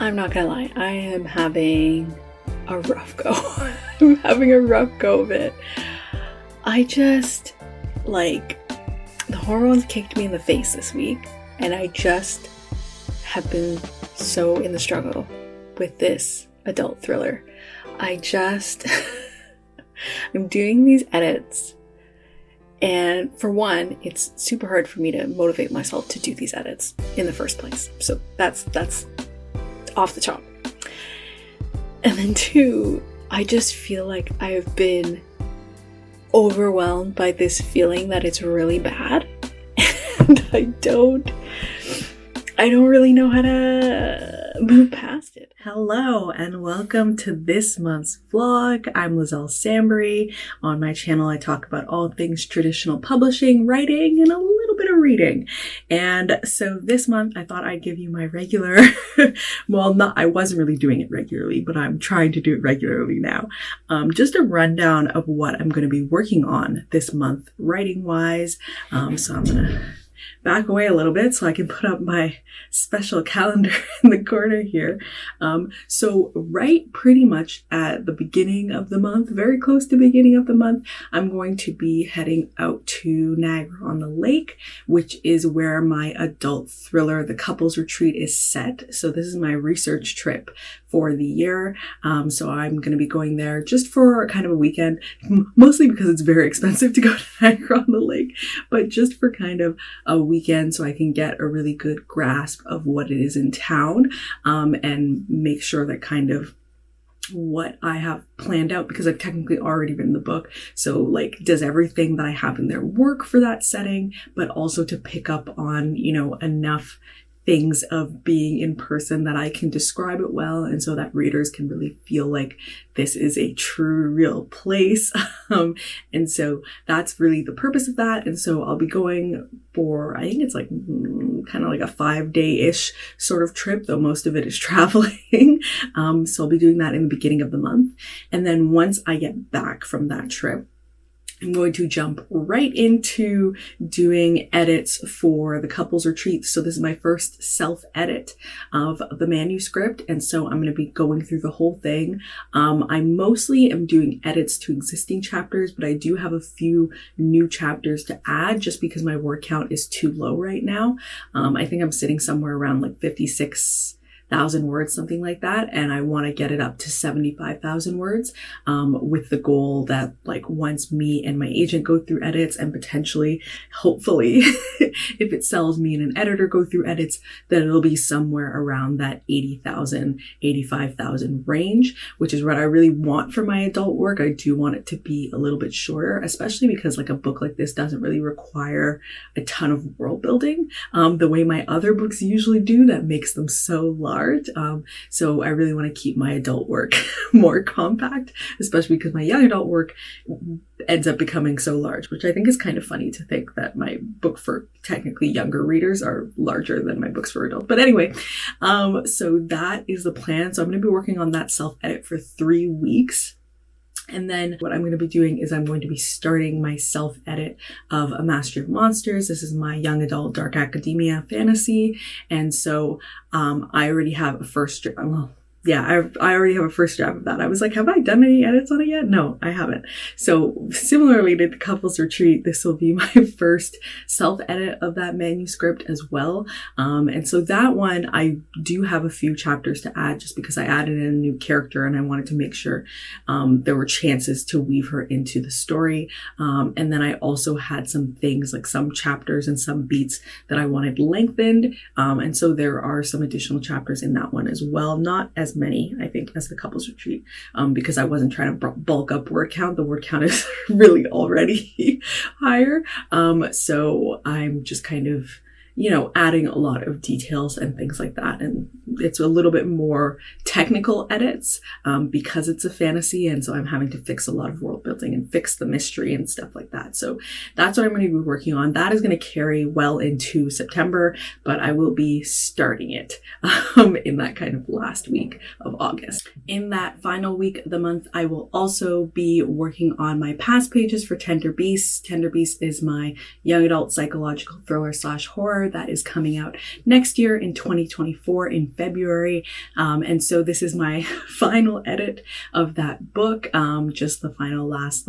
I'm not gonna lie, I am having a rough go. I'm having a rough go of it. I just, the hormones kicked me in the face this week, and I just have been so in the struggle with this adult thriller. I'm doing these edits, and for one, it's super hard for me to motivate myself to do these edits in the first place. So that's off the top. And then two, I just feel like I have been overwhelmed by this feeling that it's really bad. And I don't really know how to move past it. Hello and welcome to this month's vlog. I'm Lizelle Sambury. On my channel I talk about all things traditional publishing, writing, and a little bit of reading. And so this month I thought I'd give you my regular, I wasn't really doing it regularly, but I'm trying to do it regularly now. Just a rundown of what I'm going to be working on this month writing wise. So I'm going to back away a little bit so I can put up my special calendar in the corner here. So right pretty much at the beginning of the month, very close to the beginning of the month, I'm going to be heading out to Niagara-on-the-Lake, which is where my adult thriller, The Couples Retreat, is set. So this is my research trip for the year. So I'm going to be going there just for kind of a weekend, mostly because it's very expensive to go to Niagara-on-the-Lake, but just for kind of a weekend so I can get a really good grasp of what it is in town, and make sure that kind of what I have planned out, because I've technically already written the book. So does everything that I have in there work for that setting, but also to pick up on, enough things of being in person that I can describe it well, and so that readers can really feel like this is a true, real place. And so that's really the purpose of that. And so I'll be going for, I think it's kind of like a 5-day-ish sort of trip, though most of it is traveling. So I'll be doing that in the beginning of the month. And then once I get back from that trip, I'm going to jump right into doing edits for the Couples Retreat. So this is my first self-edit of the manuscript. And so I'm going to be going through the whole thing. I mostly am doing edits to existing chapters, but I do have a few new chapters to add just because my word count is too low right now. I think I'm sitting somewhere around 56,000 words, something like that. And I want to get it up to 75,000 words, with the goal that once me and my agent go through edits, and potentially, hopefully, if it sells, me and an editor go through edits, that it'll be somewhere around that 80,000, 85,000 range, which is what I really want for my adult work. I do want it to be a little bit shorter, especially because a book like this doesn't really require a ton of world building, the way my other books usually do, that makes them so large. So I really want to keep my adult work more compact, especially because my young adult work ends up becoming so large, which I think is kind of funny to think that my book for technically younger readers are larger than my books for adults. But anyway, so that is the plan. So I'm going to be working on that self-edit for 3 weeks. And then what I'm going to be doing is I'm going to be starting my self-edit of A Mastery of Monsters. This is my young adult dark academia fantasy. And so I already have a first draft. I already have a first draft of that. I was like, have I done any edits on it yet? No, I haven't. So similarly to The Couples Retreat, this will be my first self-edit of that manuscript as well. And so that one, I do have a few chapters to add just because I added in a new character and I wanted to make sure there were chances to weave her into the story. And then I also had some things some chapters and some beats that I wanted lengthened. And so there are some additional chapters in that one as well. Not as many, I think, as The Couples Retreat, because I wasn't trying to bulk up word count. The word count is really already higher. So I'm just kind of adding a lot of details and things like that. And it's a little bit more technical edits because it's a fantasy. And so I'm having to fix a lot of world building and fix the mystery and stuff like that. So that's what I'm going to be working on. That is going to carry well into September, but I will be starting it in that kind of last week of August. In that final week of the month, I will also be working on my past pages for Tender Beasts. Tender Beasts is my young adult psychological thriller / horror memoir that is coming out next year in 2024 in February. And so this is my final edit of that book, just the final last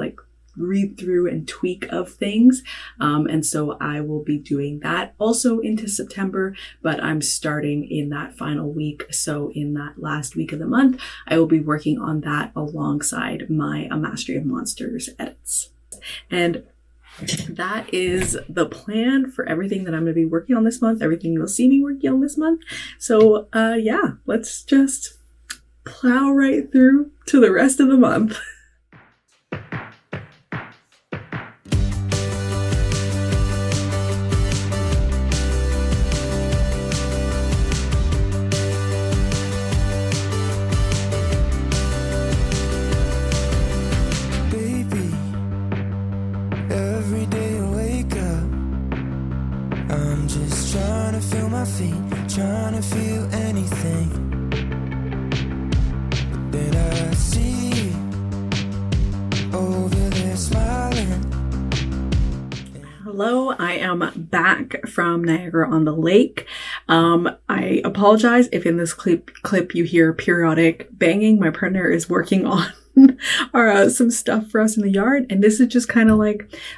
read through and tweak of things. And so I will be doing that also into September, but I'm starting in that final week. So in that last week of the month, I will be working on that alongside my A Mastery of Monsters edits. And that is the plan for everything that I'm going to be working on this month, everything you'll see me working on this month. So yeah, let's just plow right through to the rest of the month. Trying to feel anything that I see over there smiling. Hello, I am back from Niagara-on-the-Lake. I apologize if in this clip you hear periodic banging. My partner is working on some stuff for us in the yard, and this is just kind of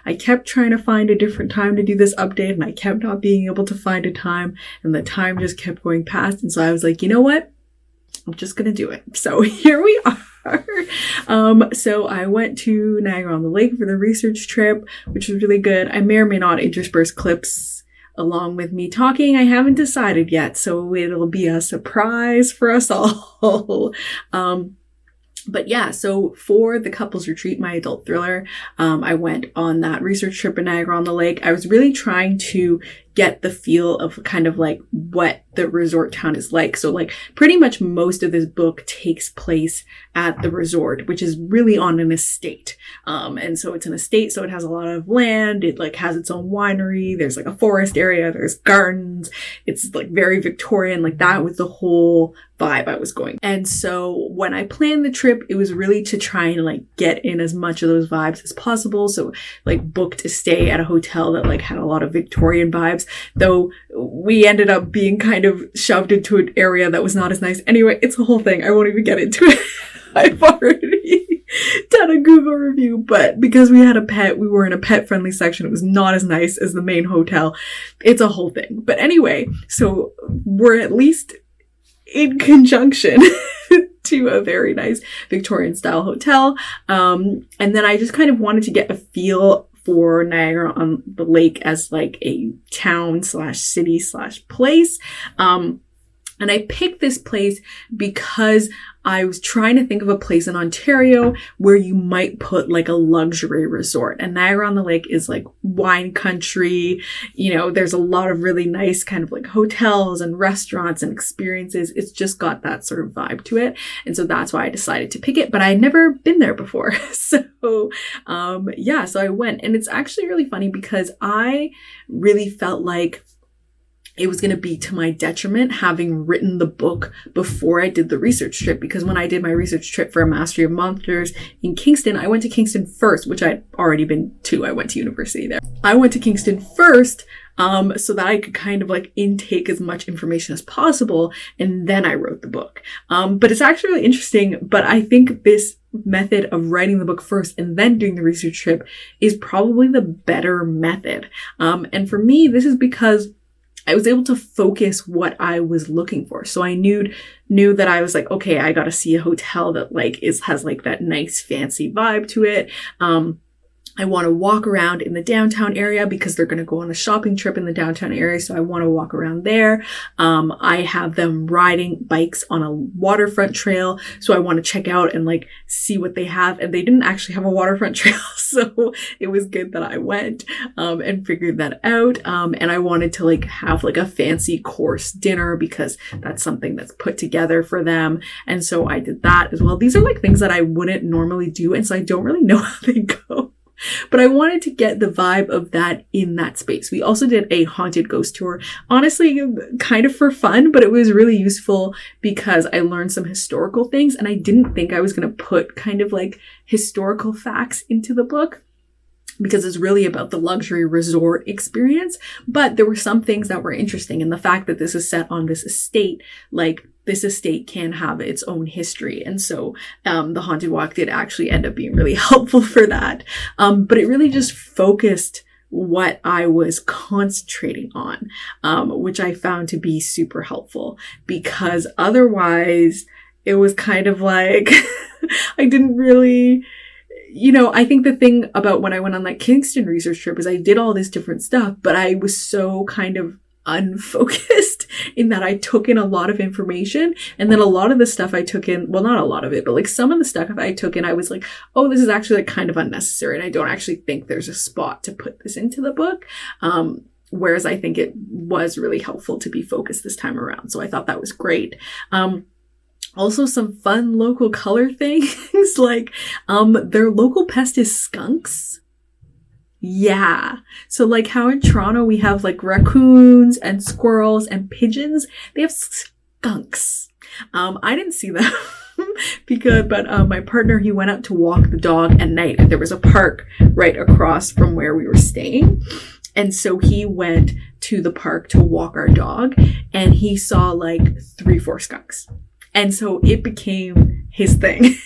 I kept trying to find a different time to do this update, and I kept not being able to find a time, and the time just kept going past, and so I was like, you know what, I'm just gonna do it. So here we are. So I went to Niagara-on-the-Lake for the research trip, which was really good. I may or may not intersperse clips along with me talking. I haven't decided yet, so it'll be a surprise for us all. But yeah, so for the couples retreat, my adult thriller, I went on that research trip in Niagara-on-the-Lake. I was really trying to get the feel of kind of what the resort town is like. So pretty much most of this book takes place at the resort, which is really on an estate. And so it's an estate, so it has a lot of land. It has its own winery. There's a forest area. There's gardens. It's very Victorian. That was the whole vibe I was going. And so when I planned the trip, it was really to try and get in as much of those vibes as possible. So booked a stay at a hotel that had a lot of Victorian vibes, though we ended up being kind of shoved into an area that was not as nice. Anyway, it's a whole thing. I won't even get into it. I've already done a Google review, but because we had a pet, we were in a pet friendly section. It was not as nice as the main hotel. It's a whole thing. But anyway, so we're at least in conjunction to a very nice Victorian style hotel. And then I just kind of wanted to get a feel for Niagara-on-the-Lake as a town / city / place. And I picked this place because I was trying to think of a place in Ontario where you might put a luxury resort. And Niagara-on-the-Lake is wine country. There's a lot of really nice kind of hotels and restaurants and experiences. It's just got that sort of vibe to it. And so that's why I decided to pick it, but I had never been there before. So I went, and it's actually really funny because I really felt it was going to be to my detriment having written the book before I did the research trip, because when I did my research trip for A Mastery of Monsters in Kingston, I went to Kingston first, which I'd already been to. I went to university there. I went to Kingston first so that I could kind of intake as much information as possible, and then I wrote the book. But it's actually really interesting, but I think this method of writing the book first and then doing the research trip is probably the better method. And for me, this is because I was able to focus what I was looking for. So I knew that I was okay, I gotta see a hotel that has that nice fancy vibe to it. I want to walk around in the downtown area because they're going to go on a shopping trip in the downtown area. So I want to walk around there. I have them riding bikes on a waterfront trail. So I want to check out and see what they have. And they didn't actually have a waterfront trail. So it was good that I went, and figured that out. And I wanted to have a fancy course dinner because that's something that's put together for them. And so I did that as well. These are things that I wouldn't normally do. And so I don't really know how they go. But I wanted to get the vibe of that in that space. We also did a haunted ghost tour, honestly, kind of for fun, but it was really useful because I learned some historical things, and I didn't think I was going to put kind of historical facts into the book. because it's really about the luxury resort experience. But there were some things that were interesting, and the fact that this is set on this estate, like this estate can have its own history. And so the Haunted Walk did actually end up being really helpful for that. But it really just focused what I was concentrating on, which I found to be super helpful, because otherwise it was kind of like I didn't really, I think the thing about when I went on that Kingston research trip is I did all this different stuff, but I was so kind of unfocused in that I took in a lot of information, and then a lot of the stuff I took in, well, not a lot of it, but like some of the stuff I took in, I was like, oh, this is actually like kind of unnecessary, and I don't actually think there's a spot to put this into the book. Whereas I think it was really helpful to be focused this time around. So I thought that was great. Also some fun local color things, like their local pest is skunks. Yeah. So like how in Toronto we have like raccoons and squirrels and pigeons, they have skunks. I didn't see them but my partner, he went out to walk the dog at night, and there was a park right across from where we were staying. And so he went to the park to walk our dog, and he saw like 3-4 skunks. And so it became his thing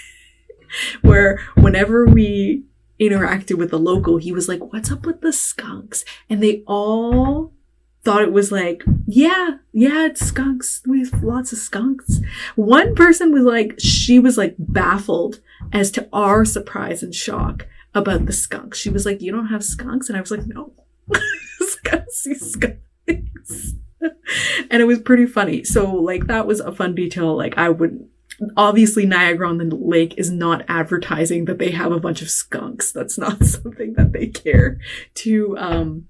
where whenever we interacted with a local, he was like, what's up with the skunks? And they all thought it was like, yeah, it's skunks. We have lots of skunks. One person was like, she was like baffled as to our surprise and shock about the skunks. She was like, you don't have skunks? And I was like, no. I don't see skunks. And it was pretty funny. So like that was a fun detail. Like obviously Niagara on the Lake is not advertising that they have a bunch of skunks. That's not something that they care to,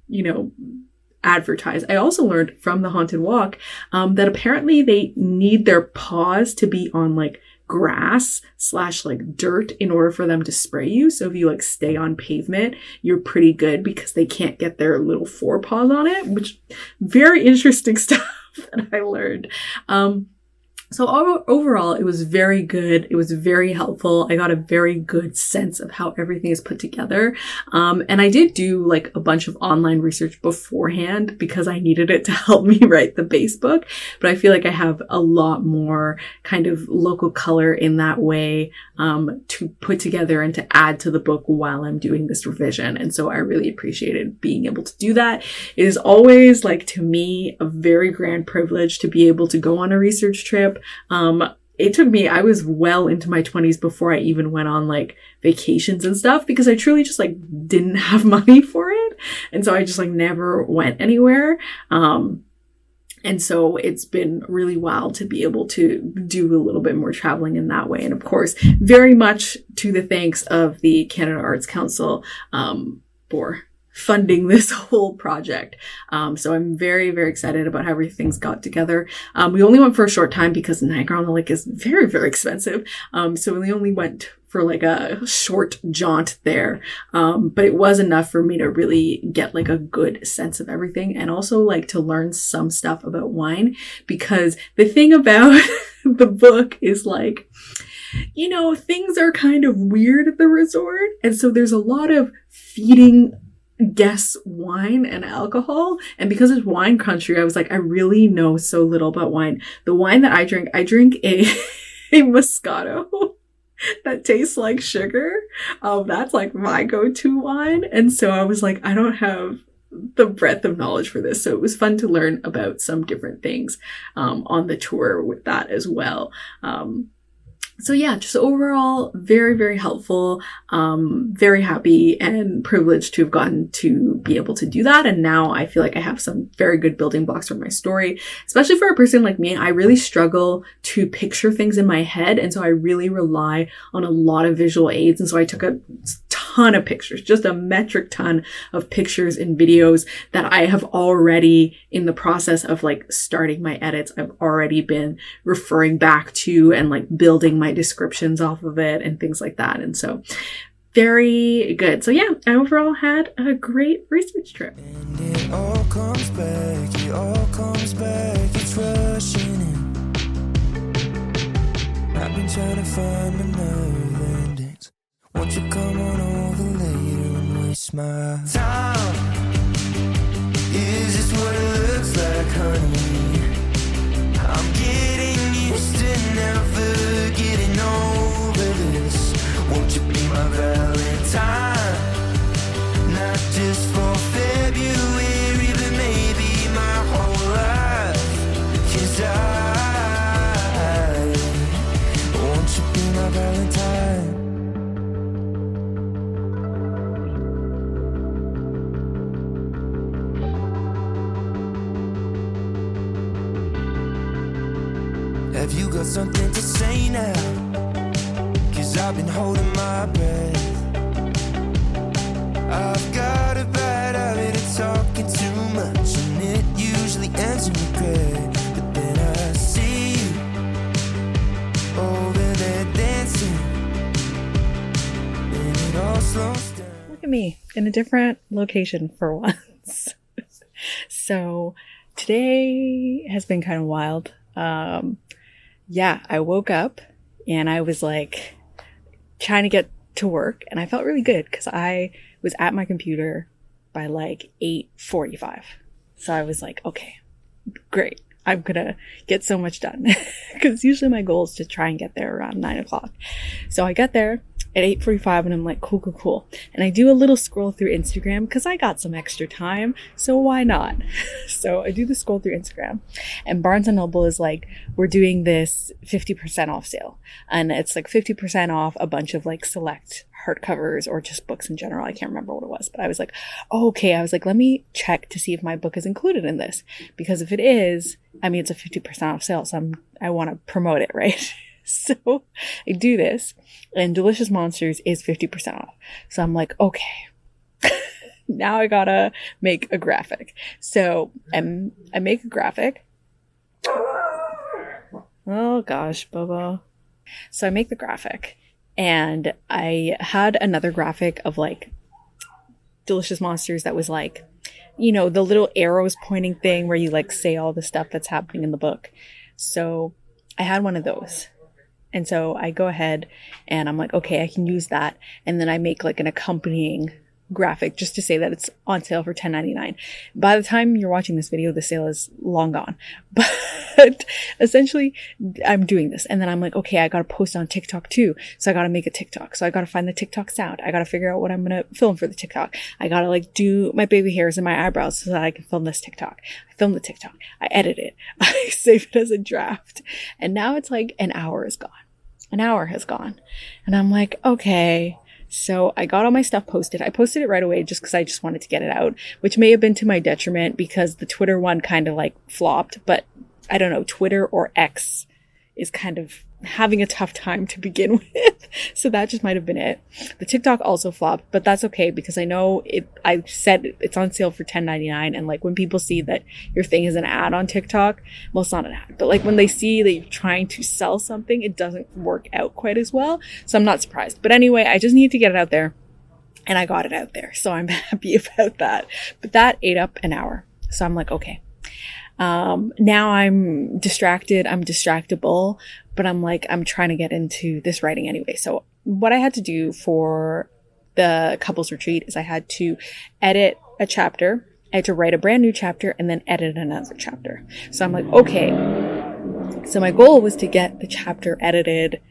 advertise. I also learned from the Haunted Walk that apparently they need their paws to be on like grass / like dirt in order for them to spray you. So if you like stay on pavement, you're pretty good because they can't get their little forepaws on it, which very interesting stuff that I learned. So overall, it was very good. It was very helpful. I got a very good sense of how everything is put together. And I did do like a bunch of online research beforehand because I needed it to help me write the base book. But I feel like I have a lot more kind of local color in that way to put together and to add to the book while I'm doing this revision. And so I really appreciated being able to do that. It is always like, to me, a very grand privilege to be able to go on a research trip. It took me, I was well into my 20s before I even went on like vacations and stuff, because I truly just like didn't have money for it. And so I just like never went anywhere. And so it's been really wild to be able to do a little bit more traveling in that way. And of course, very much to the thanks of the Canada Arts Council, for funding this whole project. So I'm very, very excited about how everything's got together. We only went for a short time because Niagara on the Lake is very, very expensive. So we only went for like a short jaunt there. But it was enough for me to really get like a good sense of everything, and also like to learn some stuff about wine, because the thing about the book is like, things are kind of weird at the resort. And so there's a lot of feeding guess wine and alcohol, and because it's wine country, I was like, I really know so little about wine. The wine that I drink a Moscato that tastes like sugar. That's like my go-to wine, and so I was like, I don't have the breadth of knowledge for this. So it was fun to learn about some different things on the tour with that as well. So yeah, just overall, very, very helpful, very happy and privileged to have gotten to be able to do that. And now I feel like I have some very good building blocks for my story, especially for a person like me. I really struggle to picture things in my head. And so I really rely on a lot of visual aids. And so I took a ton of pictures, just a metric ton of pictures and videos that I have already, in the process of like starting my edits, I've already been referring back to and like building my descriptions off of it and things like that. And so very good. So yeah, I overall had a great research trip. And it all comes back, it's rushing in. I've been trying to find my nerve endings. Won't you come on over later and waste smile. Time, is this what it looks like, honey? I'm getting used to never getting over this. Won't you be my Valentine? Not just for February, but maybe my whole life. 'Cause won't you be my Valentine? Have you got something to say now? 'Cause I've been holding my breath. I've got a bad habit of talking too much, and it usually ends in regret. But then I see you over there dancing, and it all slows down. Look at me in a different location for once. So today has been kind of wild. Yeah, I woke up and I was like trying to get to work, and I felt really good because I was at my computer by like 8:45. So I was like, okay, great. I'm gonna get so much done because usually my goal is to try and get there around 9 o'clock. So I got there at 8:45 and I'm like, cool. And I do a little scroll through Instagram because I got some extra time. So why not? So I do the scroll through Instagram, and Barnes & Noble is like, we're doing this 50% off sale. And it's like 50% off a bunch of like select hardcovers or just books in general. I can't remember what it was, but I was like, oh, okay. I was like, let me check to see if my book is included in this, because if it is, I mean, it's a 50% off sale. So I want to promote it, right? So I do this, and Delicious Monsters is 50% off. So I'm like, okay, now I gotta make a graphic. So I make a graphic. Oh gosh, Bobo. So I make the graphic, and I had another graphic of like Delicious Monsters that was like, you know, the little arrows pointing thing where you like say all the stuff that's happening in the book. So I had one of those. And so I go ahead and I'm like, okay, I can use that. And then I make like an accompanying graphic just to say that it's on sale for $10.99. By the time you're watching this video, the sale is long gone. But essentially, I'm doing this. And then I'm like, okay, I got to post on TikTok too. So I got to make a TikTok. So I got to find the TikTok sound. I got to figure out what I'm going to film for the TikTok. I got to like do my baby hairs and my eyebrows so that I can film this TikTok. I film the TikTok. I edit it. I save it as a draft. And now it's like an hour is gone. An hour has gone. And I'm like, okay. So I got all my stuff posted. I posted it right away just because I just wanted to get it out, which may have been to my detriment because the Twitter one kind of like flopped. But I don't know, Twitter or X is kind of having a tough time to begin with. So that just might have been it. The TikTok also flopped, but that's okay because I know I said it's on sale for $10.99. And like when people see that your thing is an ad on TikTok, well, it's not an ad, but like when they see that you're trying to sell something, it doesn't work out quite as well. So I'm not surprised. But anyway, I just need to get it out there, and I got it out there. So I'm happy about that. But that ate up an hour. So I'm like, okay. Now I'm distracted. I'm distractible, but I'm like, I'm trying to get into this writing anyway. So what I had to do for the couples retreat is I had to edit a chapter. I had to write a brand new chapter and then edit another chapter. So I'm like, okay. So my goal was to get the chapter edited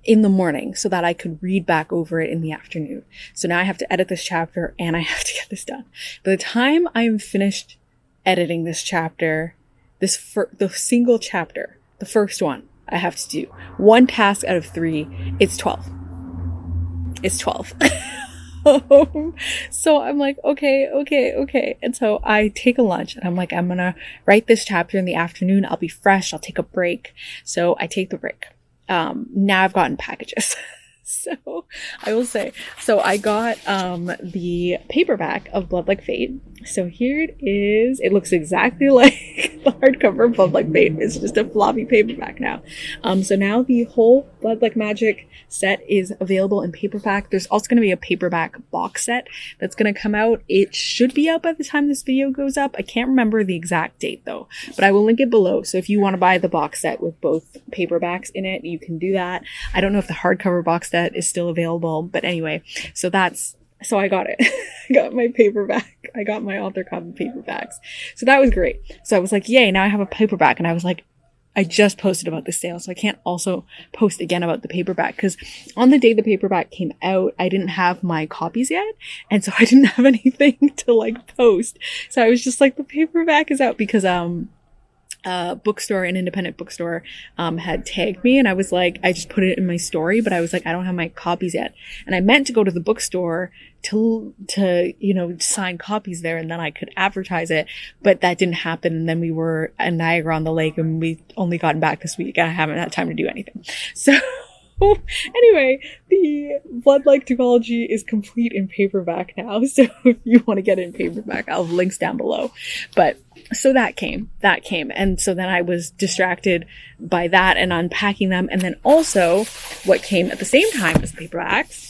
in the morning so that I could read back over it in the afternoon. So now I have to edit this chapter and I have to get this done. By the time I am finished editing this chapter, the single chapter, the first one I have to do, one task out of 3, it's 12. It's 12. So I'm like, okay. And so I take a lunch and I'm like, I'm gonna write this chapter in the afternoon. I'll be fresh. I'll take a break. So I take the break. Now I've gotten packages. So I will say, so I got the paperback of Blood Like Fate. So here it is. It looks exactly like the hardcover of Blood Like Fate. It's just a floppy paperback now. So now the whole Blood Like Magic set is available in paperback. There's also going to be a paperback box set that's going to come out. It should be out by the time this video goes up. I can't remember the exact date though, but I will link it below. So if you want to buy the box set with both paperbacks in it, you can do that. I don't know if the hardcover box set is still available, but anyway, so that's So I got it. I got my paperback. I got my author copy paperbacks. So that was great. So I was like, yay, now I have a paperback. And I was like, I just posted about the sale, so I can't also post again about the paperback, because on the day the paperback came out, I didn't have my copies yet, and so I didn't have anything to like post. So I was just like, the paperback is out, because bookstore, an independent bookstore, had tagged me, and I was like, I just put it in my story, but I was like, I don't have my copies yet. And I meant to go to the bookstore to, you know, sign copies there, and then I could advertise it, but that didn't happen. And then we were at Niagara on the Lake, and we only gotten back this week. I haven't had time to do anything. So anyway, the Blood-like duology is complete in paperback now. So if you want to get it in paperback, I'll have links down below. But so that came. And so then I was distracted by that and unpacking them. And then also what came at the same time as the paperbacks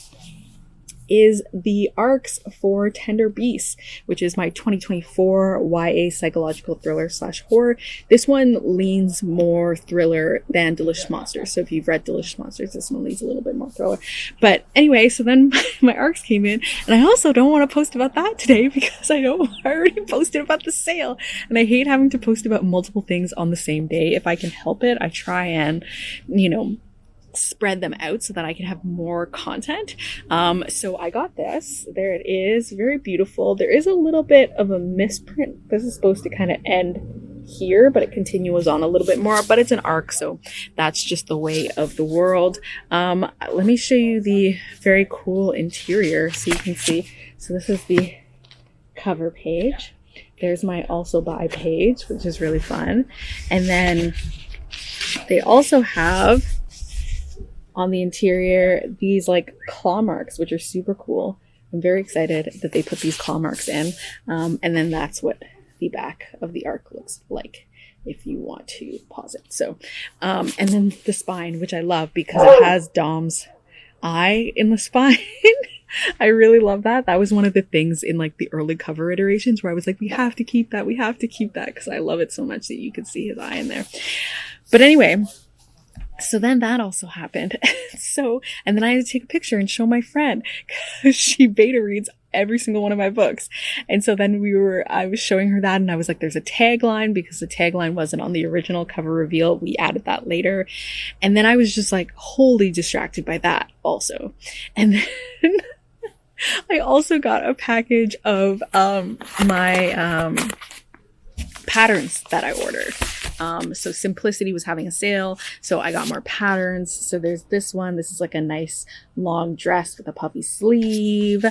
is the ARCs for Tender Beasts, which is my 2024 YA psychological thriller / horror. This one leans more thriller than Delicious Monsters. So if you've read Delicious Monsters, this one leans a little bit more thriller. But anyway, so then my ARCs came in, and I also don't want to post about that today, because I already posted about the sale, and I hate having to post about multiple things on the same day. If I can help it, I try and, you know, spread them out so that I can have more content. So I got this. There it is. Very beautiful. There is a little bit of a misprint. This is supposed to kind of end here, but it continues on a little bit more, but it's an ARC, so that's just the way of the world. Let me show you the very cool interior so you can see. So this is the cover page. There's my also buy page, which is really fun. And then they also have on the interior these like claw marks, which are super cool. I'm very excited that they put these claw marks in. And then that's what the back of the ARC looks like if you want to pause it. So, and then the spine, which I love because it has Dom's eye in the spine. I really love that. That was one of the things in like the early cover iterations where I was like, we have to keep that, because I love it so much that you could see his eye in there. But anyway, so then that also happened. And then I had to take a picture and show my friend, because she beta reads every single one of my books. And so then I was showing her that, and I was like, there's a tagline, because the tagline wasn't on the original cover reveal. We added that later. And then I was just like wholly distracted by that also. And then I also got a package of my patterns that I ordered. So Simplicity was having a sale, so I got more patterns. So there's this one. This is like a nice long dress with a puffy sleeve.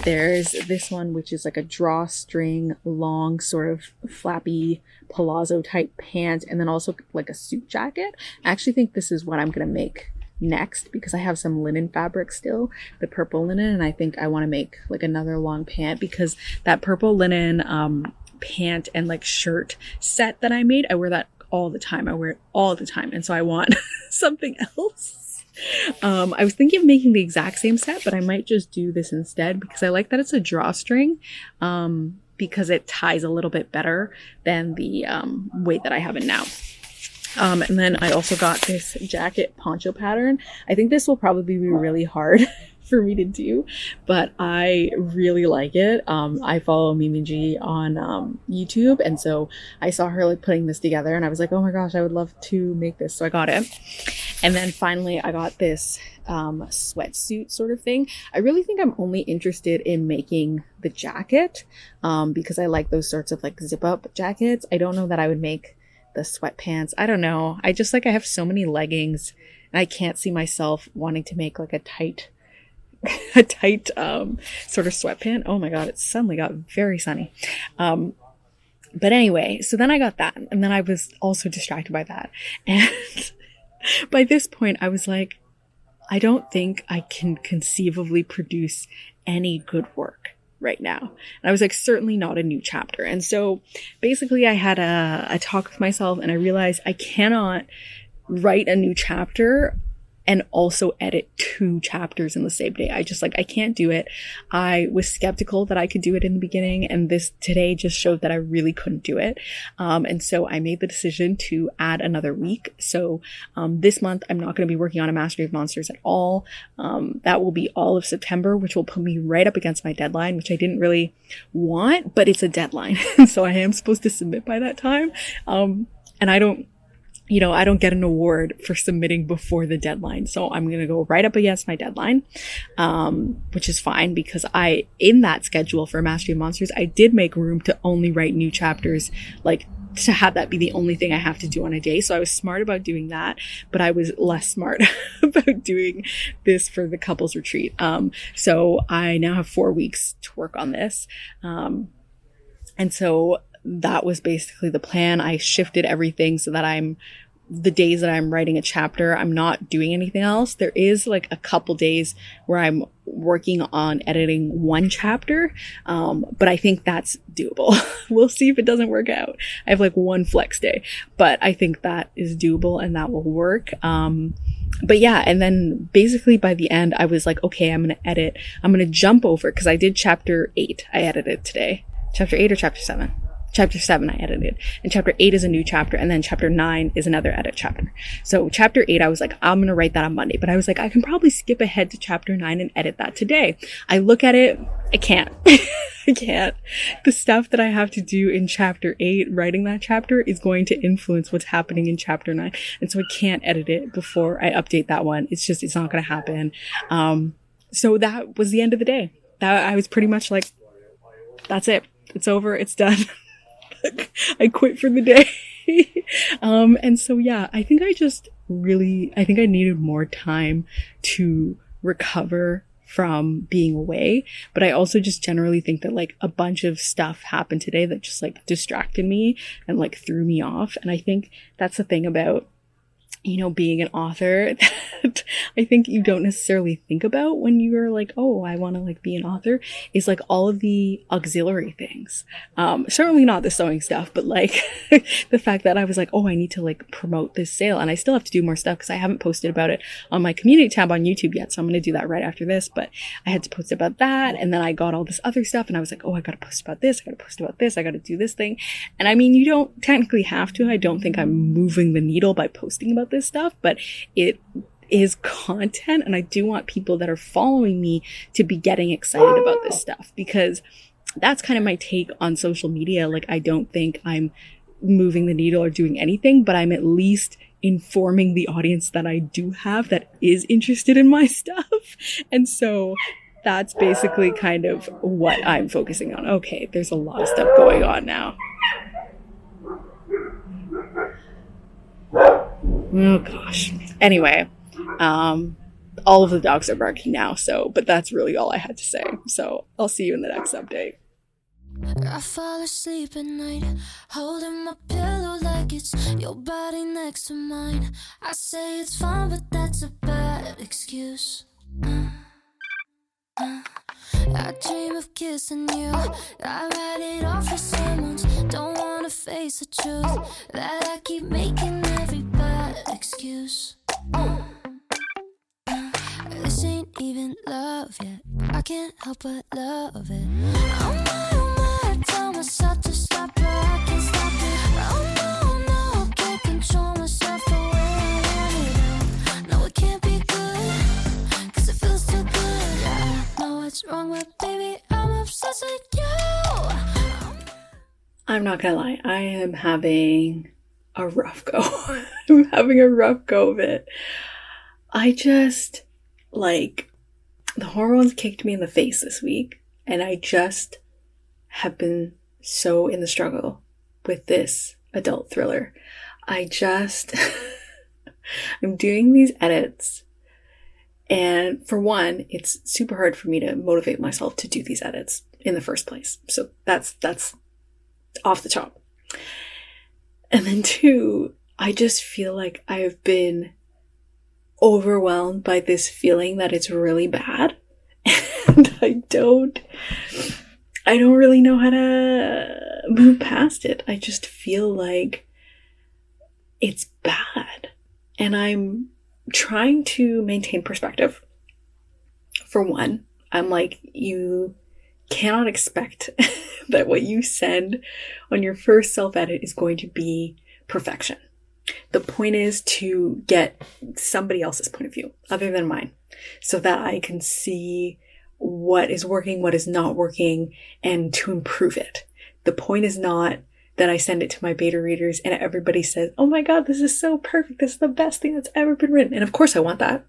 There's this one, which is like a drawstring, long sort of flappy palazzo type pant, and then also like a suit jacket. I actually think this is what I'm gonna make next, because I have some linen fabric still, the purple linen, and I think I want to make like another long pant, because that purple linen pant and like shirt set that I made, I wear that all the time. I wear it all the time, and so I want something else. I was thinking of making the exact same set, but I might just do this instead, because I like that it's a drawstring, because it ties a little bit better than the way that I have it now. And then I also got this jacket poncho pattern. I think this will probably be really hard for me to do, but I really like it. I follow Mimi G on YouTube, and so I saw her like putting this together, and I was like, oh my gosh, I would love to make this. So I got it. And then finally I got this sweatsuit sort of thing. I really think I'm only interested in making the jacket because I like those sorts of like zip up jackets. I don't know that I would make the sweatpants. I don't know. I have so many leggings, and I can't see myself wanting to make like a tight sort of sweatpant. Oh my god, it suddenly got very sunny. But anyway, so then I got that, and then I was also distracted by that, and by this point I was like, I don't think I can conceivably produce any good work right now. And I was like, certainly not a new chapter. And so basically I had a talk with myself, and I realized I cannot write a new chapter and also edit 2 chapters in the same day. I can't do it. I was skeptical that I could do it in the beginning, and this today just showed that I really couldn't do it. And so I made the decision to add another week. So this month I'm not going to be working on A Mastery of Monsters at all. That will be all of September, which will put me right up against my deadline, which I didn't really want, but it's a deadline. So I am supposed to submit by that time. And I don't get an award for submitting before the deadline. So I'm going to go right up against my deadline, which is fine because in that schedule for Mastery of Monsters, I did make room to only write new chapters, like to have that be the only thing I have to do on a day. So I was smart about doing that, but I was less smart about doing this for the couples retreat. So I now have 4 weeks to work on this. And so that was basically the plan. I shifted everything so that the days that I'm writing a chapter, I'm not doing anything else. There is like a couple days where I'm working on editing 1 chapter. But I think that's doable. We'll see if it doesn't work out. I have like 1 flex day, but I think that is doable and that will work. But yeah, and then basically by the end, I was like, okay, I'm going to jump over because I did chapter 8. I edited today. Chapter 8 or chapter 7? Chapter 7 I edited, and chapter 8 is a new chapter, and then chapter 9 is another edit chapter. So chapter 8, I was like, I'm going to write that on Monday, but I was like, I can probably skip ahead to chapter 9 and edit that today. I look at it, I can't. I can't. The stuff that I have to do in chapter 8, writing that chapter, is going to influence what's happening in chapter 9. And so I can't edit it before I update that one. It's not going to happen. So that was the end of the day. I was pretty much like, that's it. It's over. It's done. I quit for the day. And so, yeah, I think I needed more time to recover from being away. But I also just generally think that like a bunch of stuff happened today that just like distracted me and like threw me off. And I think that's the thing about, being an author that I think you don't necessarily think about when you're like, oh, I want to like be an author, is like all of the auxiliary things. Certainly not the sewing stuff, but like the fact that I was like, oh, I need to like promote this sale. And I still have to do more stuff because I haven't posted about it on my community tab on YouTube yet. So I'm going to do that right after this, but I had to post about that. And then I got all this other stuff and I was like, oh, I got to post about this. I got to post about this. I got to do this thing. And I mean, you don't technically have to. I don't think I'm moving the needle by posting about this stuff, but it is content, and I do want people that are following me to be getting excited about this stuff, because that's kind of my take on social media. Like, I don't think I'm moving the needle or doing anything, but I'm at least informing the audience that I do have that is interested in my stuff. And so that's basically kind of what I'm focusing on. Okay, there's a lot of stuff going on now. Oh gosh. Anyway, all of the dogs are barking now, but that's really all I had to say. So I'll see you in the next update. I fall asleep at night, holding my pillow like it's your body next to mine. I say it's fine, but that's a bad excuse. I dream of kissing you. I write it off as someone's. Don't wanna face the truth that I keep making every bad excuse. This ain't even love yet. I can't help but love it. Oh my, I tell myself to stop, but I can't stop it. Oh no, I can't control myself the way I want it. No, it can't be good, 'cause it feels too good. I know it's wrong, but baby, I'm obsessed with you. I'm not gonna lie, I am having a rough go. I'm having a rough go of it. I just, like, the hormones kicked me in the face this week, and I just have been so in the struggle with this adult thriller. I'm doing these edits, and for one, it's super hard for me to motivate myself to do these edits in the first place. So that's off the top. And then 2, I just feel like I've been overwhelmed by this feeling that it's really bad. And I don't really know how to move past it. I just feel like it's bad. And I'm trying to maintain perspective. For one, I'm like, you cannot expect that what you send on your first self-edit is going to be perfection. The point is to get somebody else's point of view other than mine, so that I can see what is working, what is not working, and to improve it. The point is not that I send it to my beta readers and everybody says, oh my God, this is so perfect. This is the best thing that's ever been written. And of course I want that.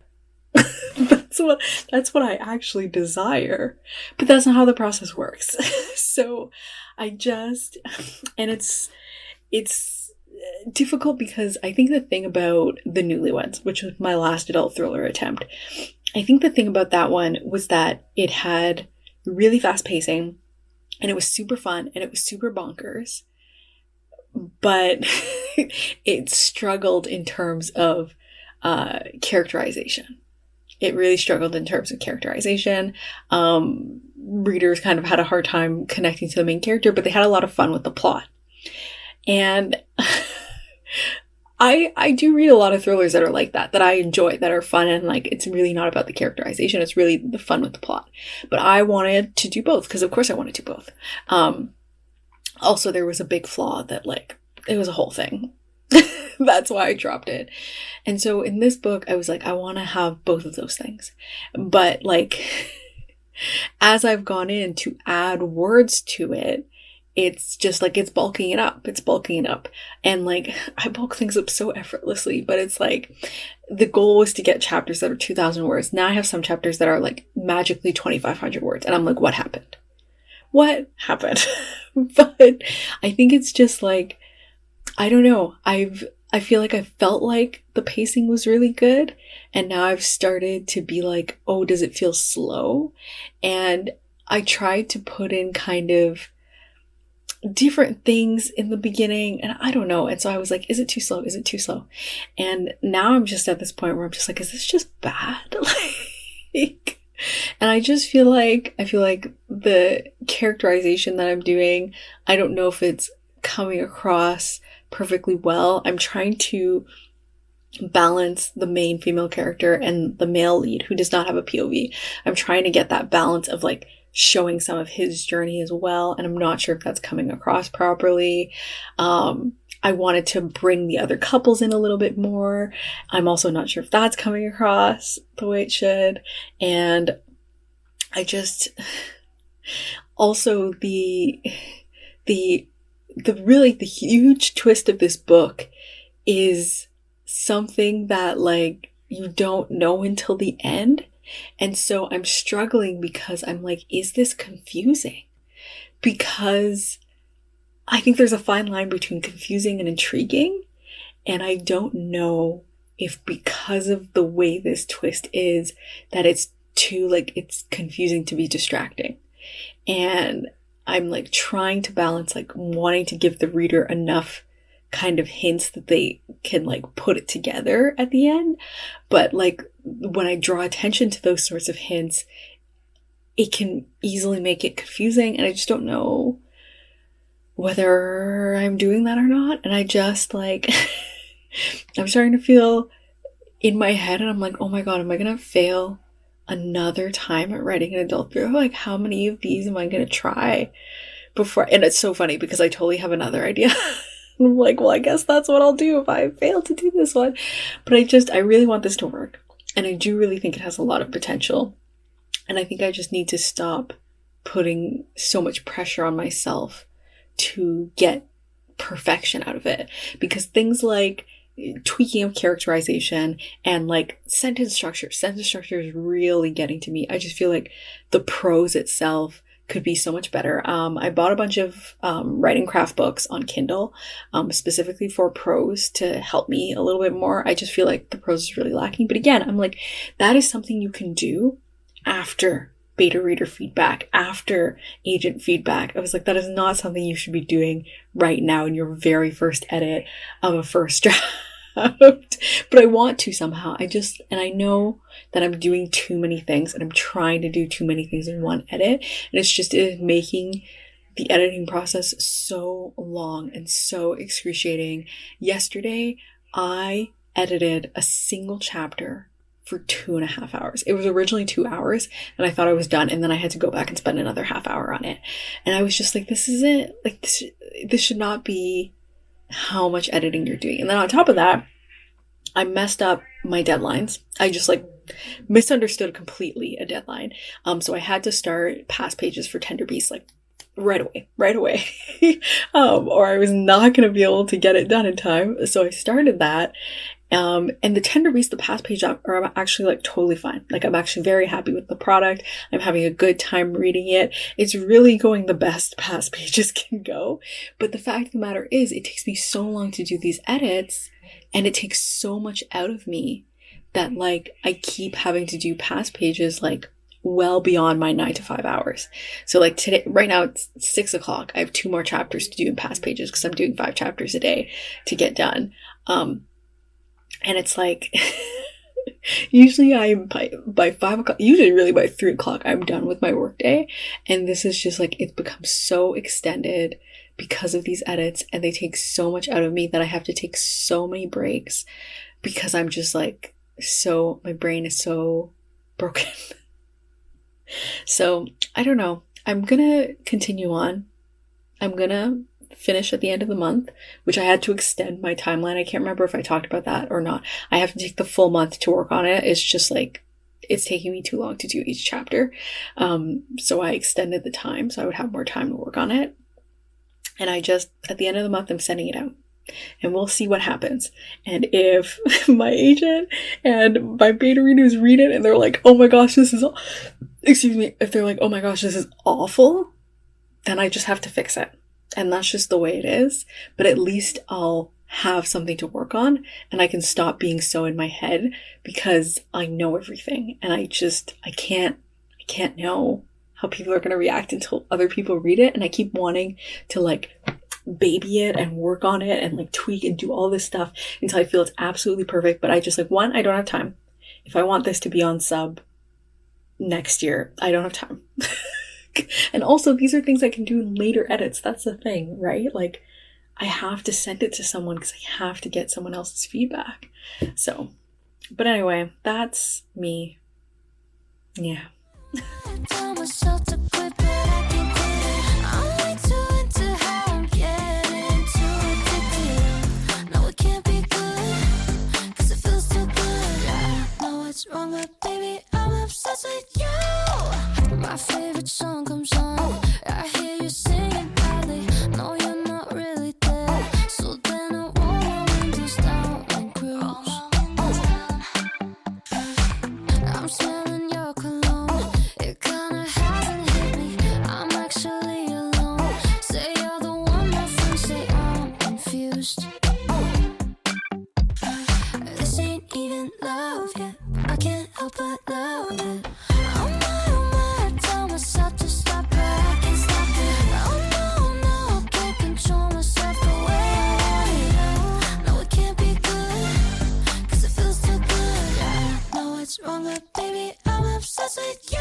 That's what I actually desire. But that's not how the process works. So and it's difficult because I think the thing about The Newlyweds, which was my last adult thriller attempt, I think the thing about that one was that it had really fast pacing and it was super fun and it was super bonkers, but it struggled in terms of characterization. It really struggled in terms of characterization. Readers kind of had a hard time connecting to the main character, but they had a lot of fun with the plot. And I do read a lot of thrillers that are like that I enjoy, that are fun, and like it's really not about the characterization, it's really the fun with the plot. But I wanted to do both, because of course I want to do both. Also, there was a big flaw that like, it was a whole thing. That's why I dropped it. And so in this book, I was like, I want to have both of those things. But like, as I've gone in to add words to it, it's just like, it's bulking it up. And like, I bulk things up so effortlessly, but it's like, the goal was to get chapters that are 2,000 words. Now I have some chapters that are like magically 2,500 words. And I'm like, what happened? But I think it's just like, I don't know. I feel like I felt like the pacing was really good. And now I've started to be like, oh, does it feel slow? And I tried to put in kind of different things in the beginning, and I don't know. And so I was like, is it too slow? Is it too slow? And now I'm just at this point where I'm just like, is this just bad? Like, and I just feel like, the characterization that I'm doing, I don't know if it's coming across perfectly well. I'm trying to balance the main female character and the male lead who does not have a POV. I'm trying to get that balance of like showing some of his journey as well, and I'm not sure if that's coming across properly. I wanted to bring the other couples in a little bit more. I'm also not sure if that's coming across the way it should. And I just also the huge twist of this book is something that like you don't know until the end. And so I'm struggling because I'm like, is this confusing? Because I think there's a fine line between confusing and intriguing. And I don't know if because of the way this twist is, that it's it's confusing to be distracting. And I'm like trying to balance like wanting to give the reader enough kind of hints that they can like put it together at the end. But like when I draw attention to those sorts of hints, it can easily make it confusing. And I just don't know whether I'm doing that or not. And I just like, I'm starting to feel in my head and I'm like, oh my God, am I going to fail another time at writing an adult thriller? Like, how many of these am I going to try before? And it's so funny because I totally have another idea. I'm like, well, I guess that's what I'll do if I fail to do this one. But I really want this to work. And I do really think it has a lot of potential. And I think I just need to stop putting so much pressure on myself to get perfection out of it. Because things like tweaking of characterization and like sentence structure is really getting to me. I just feel like the prose itself could be so much better. I bought a bunch of writing craft books on Kindle, specifically for prose to help me a little bit more. I just feel like the prose is really lacking. But again, I'm like, that is something you can do after beta reader feedback, after agent feedback. I was like, that is not something you should be doing right now in your very first edit of a first draft. But I want to somehow. And I know that I'm doing too many things and I'm trying to do too many things in one edit. And it is making the editing process so long and so excruciating. Yesterday, I edited a single chapter for 2.5 hours. It was originally 2 hours, and I thought I was done, and then I had to go back and spend another half hour on it. And I was just like, this isn't, like, this should not be how much editing you're doing. And then on top of that, I messed up my deadlines. I just like misunderstood completely a deadline. So I had to start past pages for Tender Beast like right away. Or I was not going to be able to get it done in time. So I started that. And the Tender Beast, the past page are actually like totally fine. Like I'm actually very happy with the product. I'm having a good time reading it. It's really going the best past pages can go. But the fact of the matter is, it takes me so long to do these edits, and it takes so much out of me that like I keep having to do past pages like well beyond my 9 to 5 hours. So like today, right now it's 6 o'clock. I have 2 more chapters to do in past pages because I'm doing 5 chapters a day to get done. And it's like, usually I'm by 5 o'clock, usually really by 3 o'clock, I'm done with my workday. And this is just like, it's become so extended because of these edits, and they take so much out of me that I have to take so many breaks because I'm just like, my brain is so broken. So I don't know. I'm gonna continue on. I'm gonna finish at the end of the month, which I had to extend my timeline. I can't remember if I talked about that or not. I have to take the full month to work on it. It's just like, it's taking me too long to do each chapter. So I extended the time so I would have more time to work on it. And at the end of the month, I'm sending it out. And we'll see what happens. And if my agent and my beta readers read it and they're like, oh my gosh, if they're like, oh my gosh, this is awful, then I just have to fix it. And that's just the way it is. But at least I'll have something to work on, and I can stop being so in my head because I know everything. And I can't know how people are going to react until other people read it. And I keep wanting to like baby it and work on it and like tweak and do all this stuff until I feel it's absolutely perfect. But I just like, one, I don't have time. If I want this to be on sub next year, I don't have time. And also, these are things I can do in later edits. That's the thing, right? Like, I have to send it to someone because I have to get someone else's feedback. So, but anyway, that's me. Yeah. Tell myself to quit, but I can't quit it. I'm way too into how I'm getting too addicted. No, it can't be good, 'cause it feels too good. I know it's wrong, but baby, I'm obsessed with you. My favorite song comes on, I hear you singing badly. No, you're not really there, so then I roll my windows down and cruise. I'm smelling your cologne, it kinda hasn't hit me, I'm actually alone. Say you're the one, my friends say I'm confused. This ain't even love yet, I can't help but love it. Oh my, tell myself to stop, but I can't stop it. Oh no, I can't control myself the way I want it. No, it can't be good, 'cause it feels too good. I know it's wrong, but baby, I'm obsessed with you.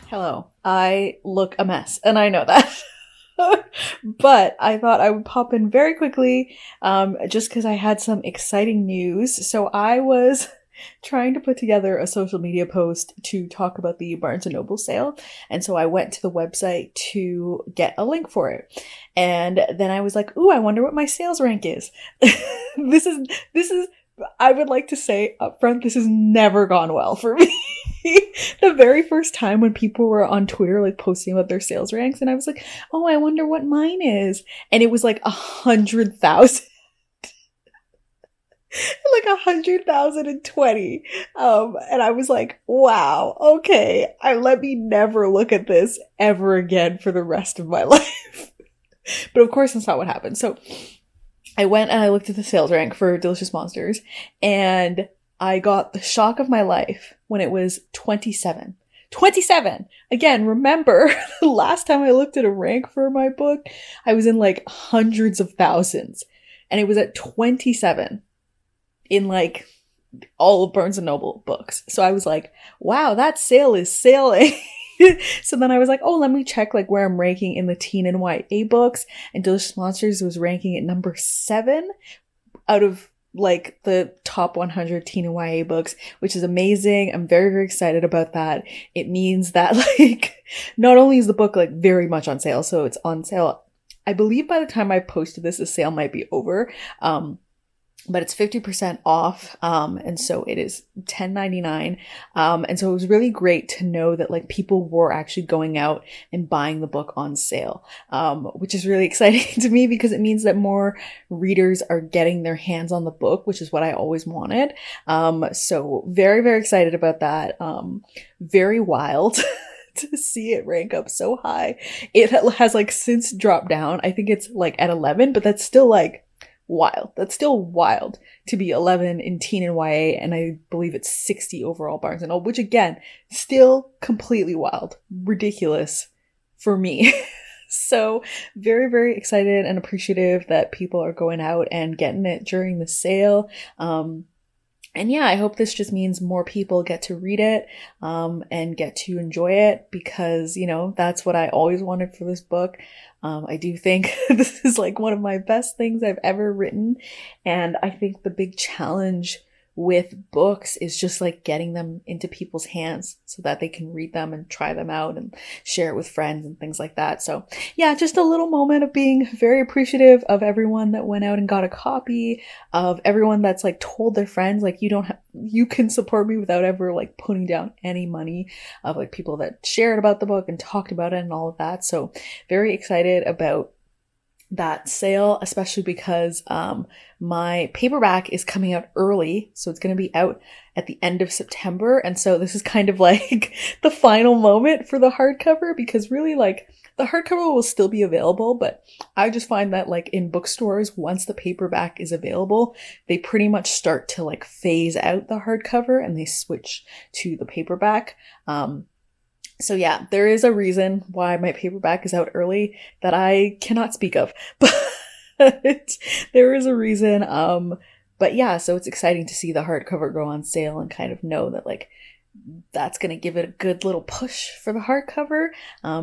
Hello. I look a mess, and I know that. But I thought I would pop in very quickly, just because I had some exciting news. So I was trying to put together a social media post to talk about the Barnes & Noble sale. And so I went to the website to get a link for it. And then I was like, ooh, I wonder what my sales rank is. This is, I would like to say up front, this has never gone well for me. The very first time when people were on Twitter, like posting about their sales ranks, and I was like, oh, I wonder what mine is. And it was like 100,000. Like 100,020. And I was like, wow, okay. Let me never look at this ever again for the rest of my life. But of course, that's not what happened. So I went and I looked at the sales rank for Delicious Monsters, and I got the shock of my life when it was 27. 27! Again, remember, the last time I looked at a rank for my book, I was in like hundreds of thousands. And it was at 27 in like all of Barnes & Noble books. So I was like, wow, that sale is sailing. So then I was like, oh, let me check like where I'm ranking in the teen and YA books. And Delicious Monsters was ranking at number 7 out of like the top 100 teen and YA books, which is amazing. I'm very, very excited about that. It means that like not only is the book like very much on sale, so it's on sale. I believe by the time I posted this, the sale might be over. But it's 50% off. And so it is $10.99. And so it was really great to know that like people were actually going out and buying the book on sale, which is really exciting to me because it means that more readers are getting their hands on the book, which is what I always wanted. So very, very excited about that. Very wild. To see it rank up so high. It has like since dropped down. I think it's like at 11, but that's still like wild. That's still wild to be 11 in teen and YA, and I believe it's 60 overall Barnes and Noble, which again, still completely wild, ridiculous for me. So very, very excited and appreciative that people are going out and getting it during the sale. And yeah, I hope this just means more people get to read it, and get to enjoy it because, you know, that's what I always wanted for this book. I do think this is like one of my best things I've ever written. And I think the big challenge with books is just like getting them into people's hands so that they can read them and try them out and share it with friends and things like that. So yeah, just a little moment of being very appreciative of everyone that went out and got a copy, of everyone that's like told their friends, like you can support me without ever like putting down any money, of like people that shared about the book and talked about it and all of that. So very excited about that sale, especially because my paperback is coming out early, so it's going to be out at the end of September, and so this is kind of like the final moment for the hardcover, because really like the hardcover will still be available, but I just find that like in bookstores, once the paperback is available, they pretty much start to like phase out the hardcover and they switch to the paperback. So yeah, there is a reason why my paperback is out early that I cannot speak of, but there is a reason. But yeah, so it's exciting to see the hardcover go on sale and kind of know that like that's going to give it a good little push for the hardcover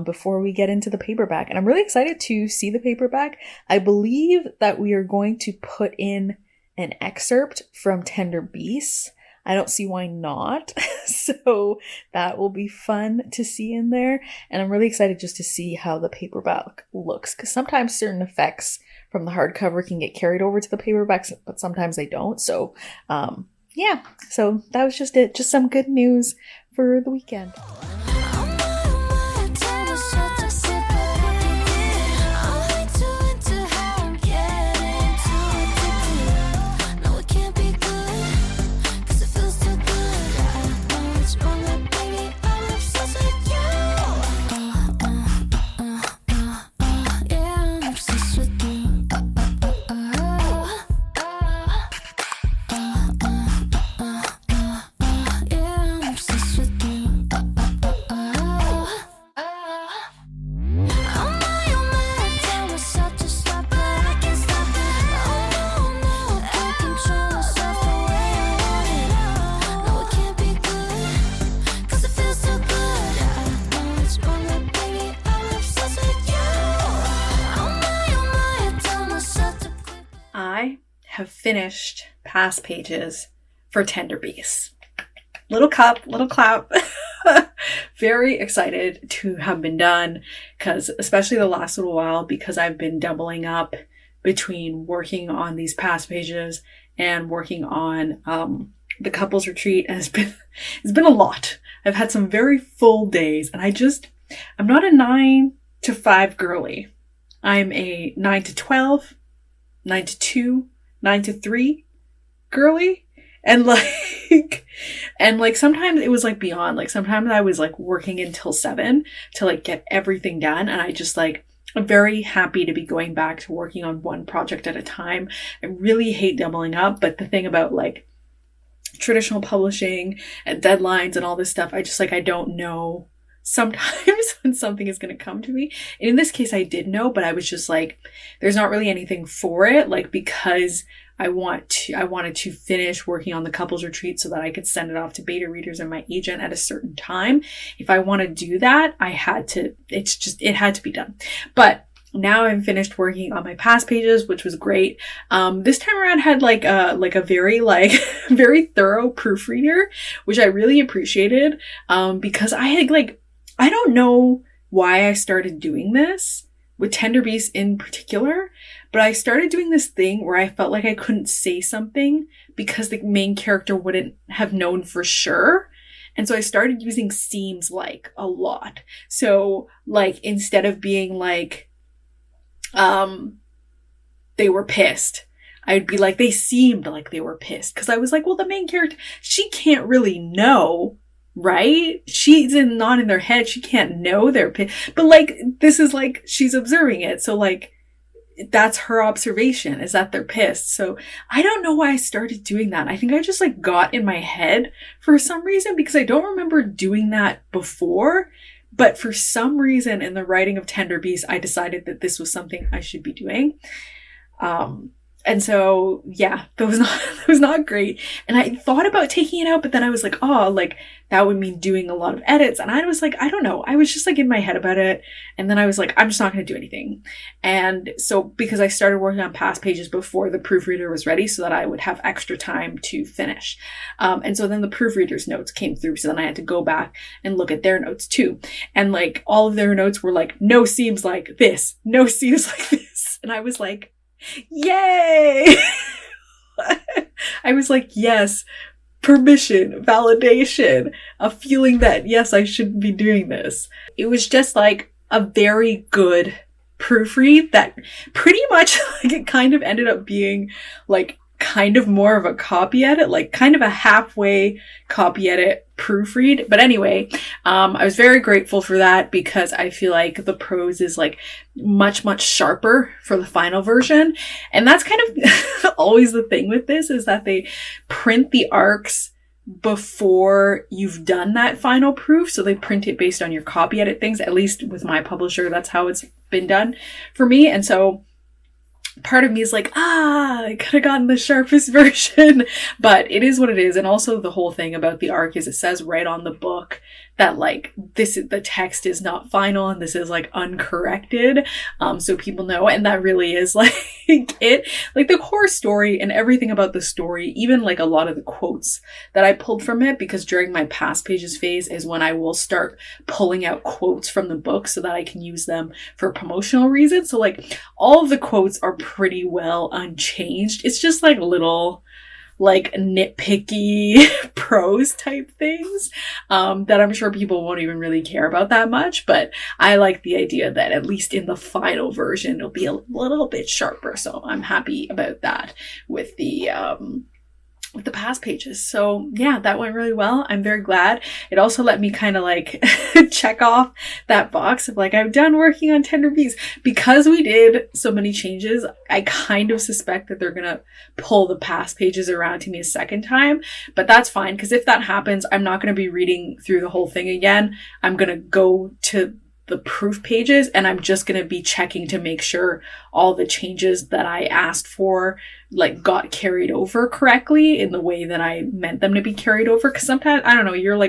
before we get into the paperback. And I'm really excited to see the paperback. I believe that we are going to put in an excerpt from Tender Beasts. I don't see why not. So that will be fun to see in there. And I'm really excited just to see how the paperback looks, because sometimes certain effects from the hardcover can get carried over to the paperbacks, but sometimes they don't. So yeah, so that was just it. Just some good news for the weekend. Have finished past pages for Tender Beasts. Little cup, little clap. Very excited to have been done, because especially the last little while, because I've been doubling up between working on these past pages and working on the couples retreat, and it's been a lot. I've had some very full days, and I'm not a 9 to 5 girly. I'm a 9 to 12, 9 to 2, 9 to 3 girly. And like sometimes it was like beyond, like sometimes I was like working until 7 to like get everything done. And I just like, I'm very happy to be going back to working on one project at a time. I really hate doubling up, but the thing about like traditional publishing and deadlines and all this stuff, I just like, I don't know sometimes when something is going to come to me. And in this case, I did know, but I was just like, there's not really anything for it, like, because I wanted to finish working on the couples retreat so that I could send it off to beta readers and my agent at a certain time. If I want to do that, it had to be done. But now I'm finished working on my past pages, which was great. This time around had like a very very thorough proofreader, which I really appreciated. Because I had I don't know why I started doing this with Tender Beasts in particular, but I started doing this thing where I felt like I couldn't say something because the main character wouldn't have known for sure. And so I started using seems like a lot. So instead of being they were pissed, I'd be like, they seemed like they were pissed. Because I was like, well, the main character, she can't really know, right? She's not in their head. She can't know they're pissed. But this is she's observing it. So that's her observation, is that they're pissed. So I don't know why I started doing that. I think I just got in my head for some reason, because I don't remember doing that before. But for some reason in the writing of Tender Beasts, I decided that this was something I should be doing. And so, yeah, that was not great. And I thought about taking it out, but then I was like, that would mean doing a lot of edits. And I was like, I don't know. I was just in my head about it. And then I was like, I'm just not going to do anything. And so, because I started working on past pages before the proofreader was ready so that I would have extra time to finish. And so then the proofreader's notes came through. So then I had to go back and look at their notes too. And all of their notes were no seems like this, no seems like this. And I was like, yay! I was like, yes, permission, validation, a feeling that, yes, I shouldn't be doing this. It was just a very good proofread that pretty much it kind of ended up being kind of more of a copy edit, kind of a halfway copy edit proofread. But anyway, I was very grateful for that, because I feel like the prose is much, much sharper for the final version. And that's kind of always the thing with this, is that they print the arcs before you've done that final proof. So they print it based on your copy edit things. At least with my publisher, that's how it's been done for me. And so part of me is I could have gotten the sharpest version, but it is what it is. And also the whole thing about the arc is it says right on the book that the text is not final and this is uncorrected. So people know, and that really is it, the core story and everything about the story, even a lot of the quotes that I pulled from it, because during my past pages phase is when I will start pulling out quotes from the book so that I can use them for promotional reasons. So all of the quotes are pretty well unchanged. It's just little nitpicky prose type things that I'm sure people won't even really care about that much, but I like the idea that at least in the final version it'll be a little bit sharper. So I'm happy about that with the past pages. So yeah, that went really well. I'm very glad. It also let me kind of check off that box of I'm done working on Tender Beasts. Because we did so many changes, I kind of suspect that they're gonna pull the past pages around to me a second time, but that's fine, because if that happens, I'm not gonna be reading through the whole thing again. I'm gonna go to the proof pages and I'm just going to be checking to make sure all the changes that I asked for got carried over correctly in the way that I meant them to be carried over. Because sometimes, I don't know, you're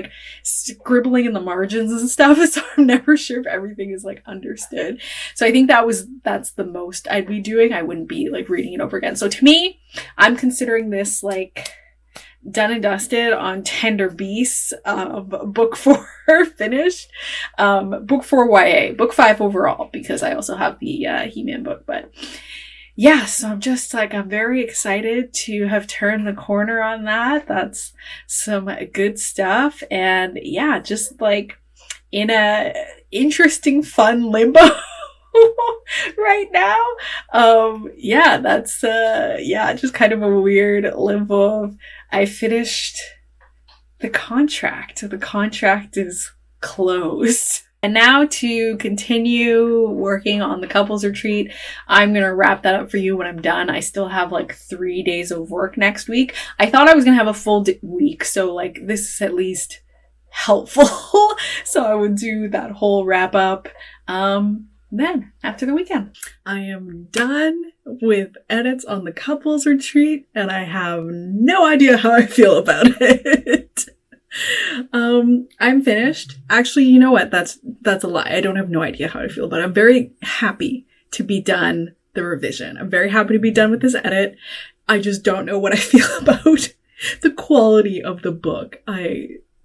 scribbling in the margins and stuff, so I'm never sure if everything is understood. So I think that's the most I'd be doing. I wouldn't be reading it over again. So to me, I'm considering this done and dusted on Tender Beasts, book 4 finished, book 4 YA, book 5 overall, because I also have the He-Man book. But yeah, so I'm just I'm very excited to have turned the corner on that. That's some good stuff. And yeah, just in a interesting, fun limbo right now. Yeah, that's just kind of a weird limbo of I finished the contract. The contract is closed. And now to continue working on the couples retreat, I'm going to wrap that up for you when I'm done. I still have 3 days of work next week. I thought I was going to have a full week, so this is at least helpful. So I would do that whole wrap up then after the weekend. I am done with edits on the couples retreat and I have no idea how I feel about it. I'm finished. Actually, you know what? That's a lie. I don't have no idea how I feel, but I'm very happy to be done the revision. I'm very happy to be done with this edit. I just don't know what I feel about the quality of the book,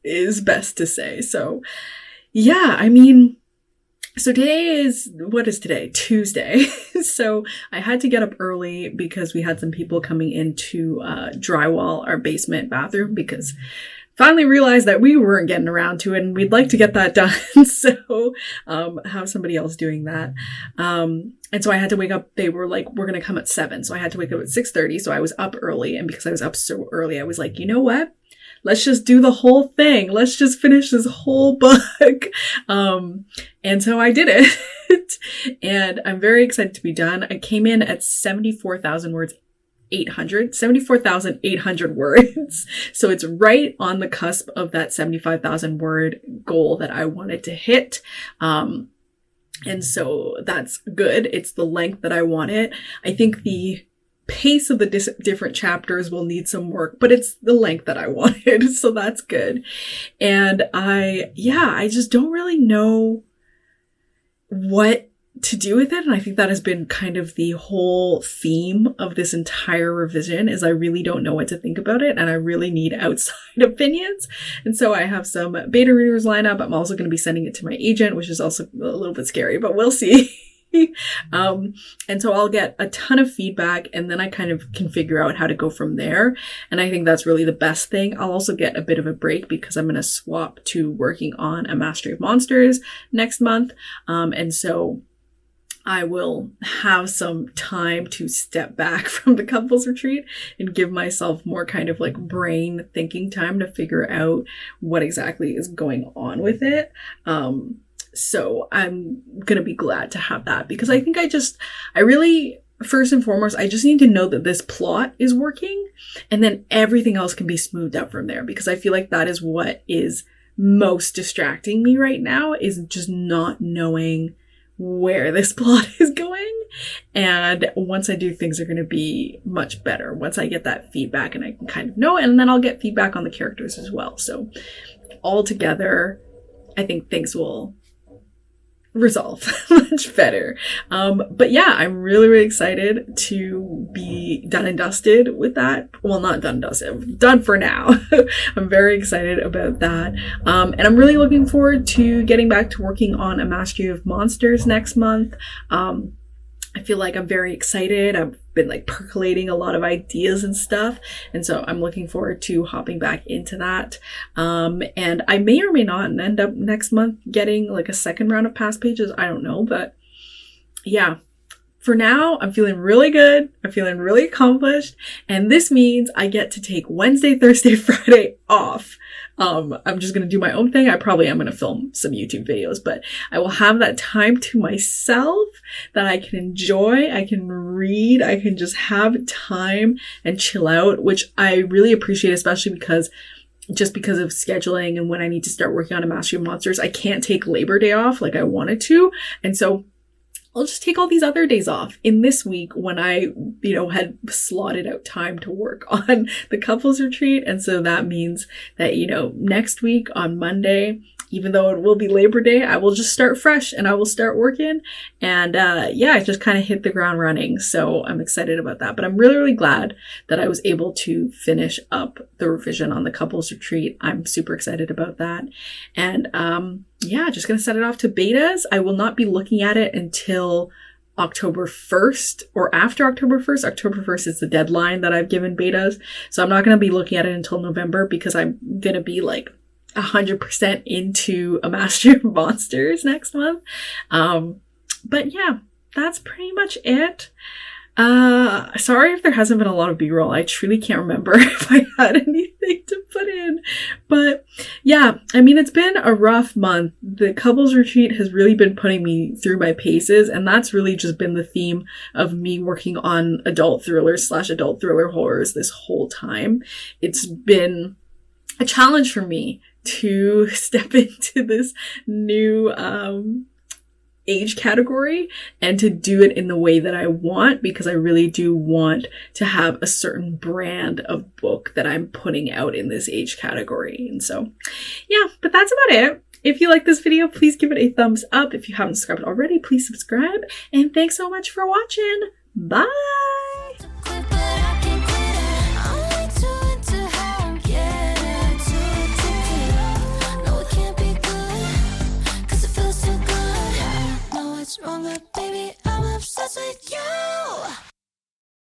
is best to say. So yeah, I mean, so what is today? Tuesday. So I had to get up early because we had some people coming in to drywall our basement bathroom, because finally realized that we weren't getting around to it and we'd like to get that done. So have somebody else doing that. And so I had to wake up. They were like, we're going to come at 7. So I had to wake up at 6:30. So I was up early. And because I was up so early, I was like, you know what? Let's just do the whole thing. Let's just finish this whole book. And so I did it. And I'm very excited to be done. I came in at 74,000 words. 74,800 words. So it's right on the cusp of that 75,000 word goal that I wanted to hit. And so that's good. It's the length that I wanted. I think the pace of the different chapters will need some work, but it's the length that I wanted. So that's good. And I just don't really know what to do with it. And I think that has been kind of the whole theme of this entire revision, is I really don't know what to think about it. And I really need outside opinions. And so I have some beta readers lined up. I'm also going to be sending it to my agent, which is also a little bit scary, but we'll see. And so I'll get a ton of feedback, and then I kind of can figure out how to go from there. And I think that's really the best thing. I'll also get a bit of a break because I'm going to swap to working on a Mastery of Monsters next month. And so I will have some time to step back from the couples retreat and give myself more kind of like brain thinking time to figure out what exactly is going on with it. So I'm going to be glad to have that, because I think I really, first and foremost, I just need to know that this plot is working, and then everything else can be smoothed out from there, because I feel like that is what is most distracting me right now, is just not knowing where this plot is going. And once I do, things are going to be much better once I get that feedback and I can kind of know it, and then I'll get feedback on the characters as well. So all together, I think things will resolve much better. But yeah, I'm really, really excited to be done and dusted with that. Well, not done and dusted, done for now. I'm very excited about that. And I'm really looking forward to getting back to working on a Mastery of Monsters next month. I feel like I'm very excited. I've been like percolating a lot of ideas and stuff. And so I'm looking forward to hopping back into that. And I may or may not end up next month getting like a second round of past pages. I don't know, but yeah. For now, I'm feeling really good. I'm feeling really accomplished. And this means I get to take Wednesday, Thursday, Friday off. I'm just going to do my own thing. I probably am going to film some YouTube videos, but I will have that time to myself that I can enjoy. I can read. I can just have time and chill out, which I really appreciate, especially because of scheduling and when I need to start working on a Mastery of Monsters, I can't take Labor Day off like I wanted to. And so I'll just take all these other days off in this week when I, had slotted out time to work on the couples retreat. And so that means that, next week on Monday, even though it will be Labor Day, I will just start fresh and I will start working. And I just kind of hit the ground running. So I'm excited about that. But I'm really, really glad that I was able to finish up the revision on the couples retreat. I'm super excited about that. And just going to set it off to betas. I will not be looking at it until October 1st or after October 1st. October 1st is the deadline that I've given betas. So I'm not going to be looking at it until November, because I'm going to be like 100% into a Mastery of Monsters next month. But yeah, that's pretty much it. Sorry if there hasn't been a lot of B-roll. I truly can't remember if I had anything to put in. But yeah, it's been a rough month. The couples retreat has really been putting me through my paces, and that's really just been the theme of me working on adult thrillers / adult thriller horrors this whole time. It's been a challenge for me to step into this new age category and to do it in the way that I want, because I really do want to have a certain brand of book that I'm putting out in this age category. And so, yeah, but that's about it. If you like this video, please give it a thumbs up. If you haven't subscribed already, please subscribe. And thanks so much for watching. Bye!